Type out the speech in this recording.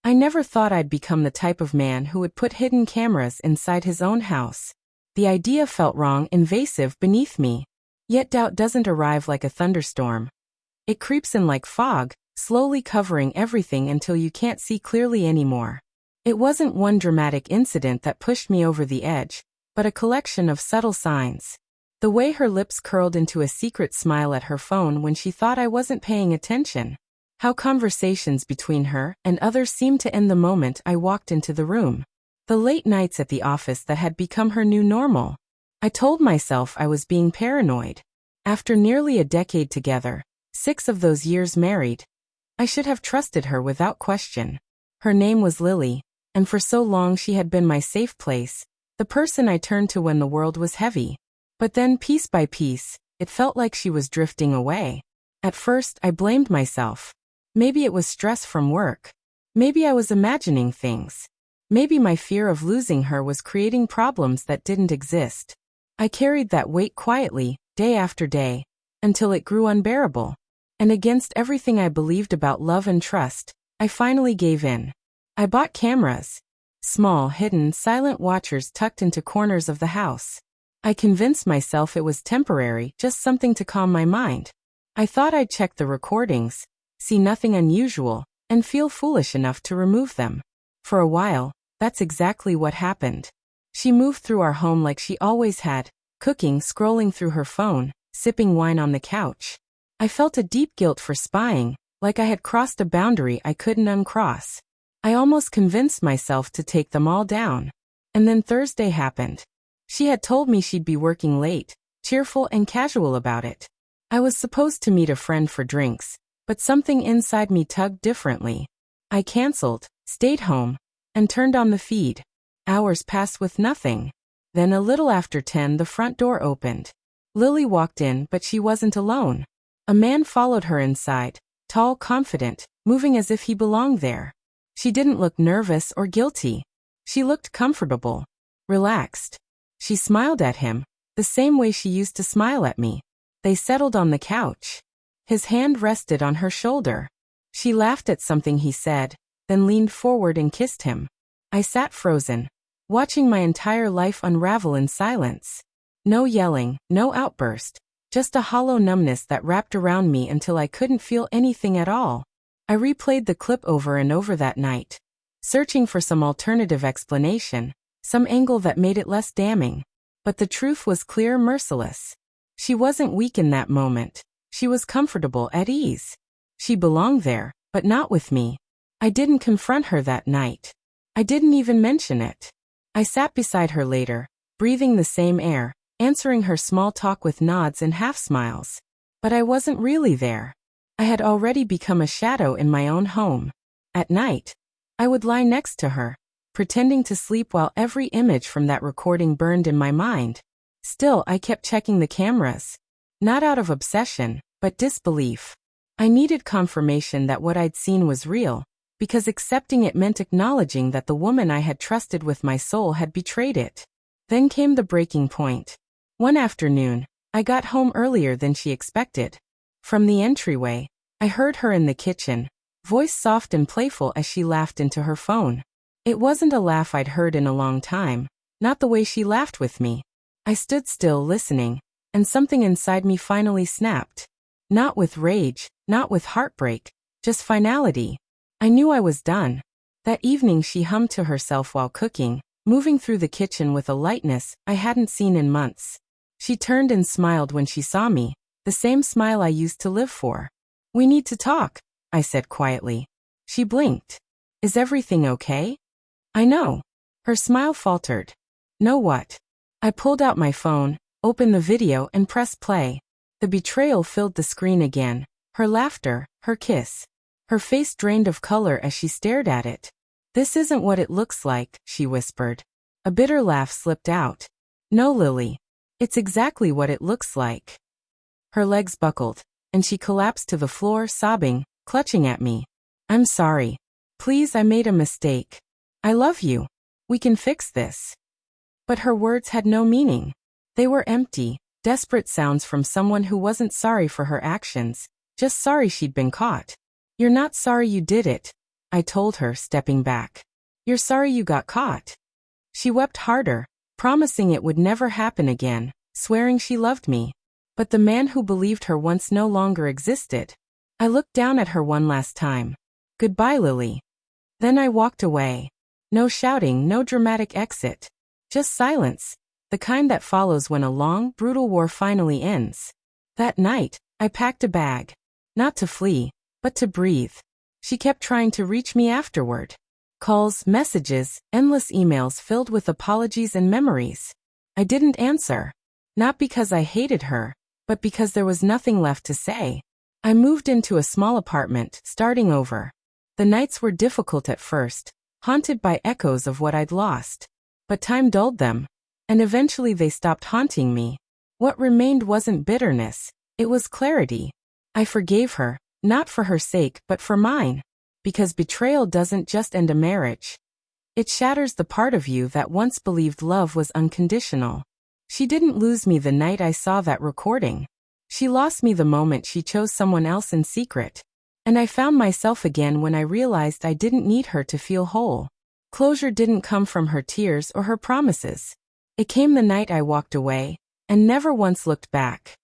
I never thought I'd become the type of man who would put hidden cameras inside his own house. The idea felt wrong, invasive beneath me. Yet doubt doesn't arrive like a thunderstorm. It creeps in like fog, slowly covering everything until you can't see clearly anymore. It wasn't one dramatic incident that pushed me over the edge, but a collection of subtle signs. The way her lips curled into a secret smile at her phone when she thought I wasn't paying attention. How conversations between her and others seemed to end the moment I walked into the room. The late nights at the office that had become her new normal. I told myself I was being paranoid. After nearly a decade together, 6 of those years married, I should have trusted her without question. Her name was Lily, and for so long she had been my safe place, the person I turned to when the world was heavy. But then, piece by piece, it felt like she was drifting away. At first, I blamed myself. Maybe it was stress from work. Maybe I was imagining things. Maybe my fear of losing her was creating problems that didn't exist. I carried that weight quietly, day after day, until it grew unbearable. And against everything I believed about love and trust, I finally gave in. I bought cameras. Small, hidden, silent watchers tucked into corners of the house. I convinced myself it was temporary, just something to calm my mind. I thought I'd check the recordings, see nothing unusual, and feel foolish enough to remove them. For a while, that's exactly what happened. She moved through our home like she always had, cooking, scrolling through her phone, sipping wine on the couch. I felt a deep guilt for spying, like I had crossed a boundary I couldn't uncross. I almost convinced myself to take them all down. And then Thursday happened. She had told me she'd be working late, cheerful and casual about it. I was supposed to meet a friend for drinks, but something inside me tugged differently. I canceled, stayed home, and turned on the feed. Hours passed with nothing. Then a little after 10 the front door opened. Lily walked in, but she wasn't alone. A man followed her inside, tall, confident, moving as if he belonged there. She didn't look nervous or guilty. She looked comfortable, relaxed. She smiled at him, the same way she used to smile at me. They settled on the couch. His hand rested on her shoulder. She laughed at something he said, then leaned forward and kissed him. I sat frozen, watching my entire life unravel in silence. No yelling, no outburst, just a hollow numbness that wrapped around me until I couldn't feel anything at all. I replayed the clip over and over that night, searching for some alternative explanation, some angle that made it less damning. But the truth was clear, merciless. She wasn't weak in that moment. She was comfortable, at ease. She belonged there, but not with me. I didn't confront her that night. I didn't even mention it. I sat beside her later, breathing the same air, answering her small talk with nods and half-smiles. But I wasn't really there. I had already become a shadow in my own home. At night, I would lie next to her, pretending to sleep while every image from that recording burned in my mind. Still, I kept checking the cameras. Not out of obsession, but disbelief. I needed confirmation that what I'd seen was real, because accepting it meant acknowledging that the woman I had trusted with my soul had betrayed it. Then came the breaking point. One afternoon, I got home earlier than she expected. From the entryway, I heard her in the kitchen, voice soft and playful as she laughed into her phone. It wasn't a laugh I'd heard in a long time, not the way she laughed with me. I stood still listening, and something inside me finally snapped. Not with rage, not with heartbreak, just finality. I knew I was done. That evening she hummed to herself while cooking, moving through the kitchen with a lightness I hadn't seen in months. She turned and smiled when she saw me, the same smile I used to live for. "We need to talk," I said quietly. She blinked. "Is everything okay?" "I know." Her smile faltered. "Know what?" I pulled out my phone, opened the video and pressed play. The betrayal filled the screen again, her laughter, her kiss. Her face drained of color as she stared at it. "This isn't what it looks like," she whispered. A bitter laugh slipped out. "No, Lily. It's exactly what it looks like." Her legs buckled, and she collapsed to the floor, sobbing, clutching at me. "I'm sorry. Please, I made a mistake. I love you. We can fix this." But her words had no meaning. They were empty, desperate sounds from someone who wasn't sorry for her actions, just sorry she'd been caught. "You're not sorry you did it," I told her, stepping back. You're sorry you got caught. She wept harder, promising it would never happen again, swearing she loved me. But the man who believed her once no longer existed. I looked down at her one last time. Goodbye, Lily. Then I walked away. No shouting, no dramatic exit. Just silence, the kind that follows when a long, brutal war finally ends. That night, I packed a bag. Not to flee, but to breathe. She kept trying to reach me afterward. Calls, messages, endless emails filled with apologies and memories. I didn't answer. Not because I hated her, but because there was nothing left to say. I moved into a small apartment, starting over. The nights were difficult at first, haunted by echoes of what I'd lost. But time dulled them, and eventually they stopped haunting me. What remained wasn't bitterness, it was clarity. I forgave her, not for her sake but for mine. Because betrayal doesn't just end a marriage. It shatters the part of you that once believed love was unconditional. She didn't lose me the night I saw that recording. She lost me the moment she chose someone else in secret. And I found myself again when I realized I didn't need her to feel whole. Closure didn't come from her tears or her promises. It came the night I walked away, and never once looked back.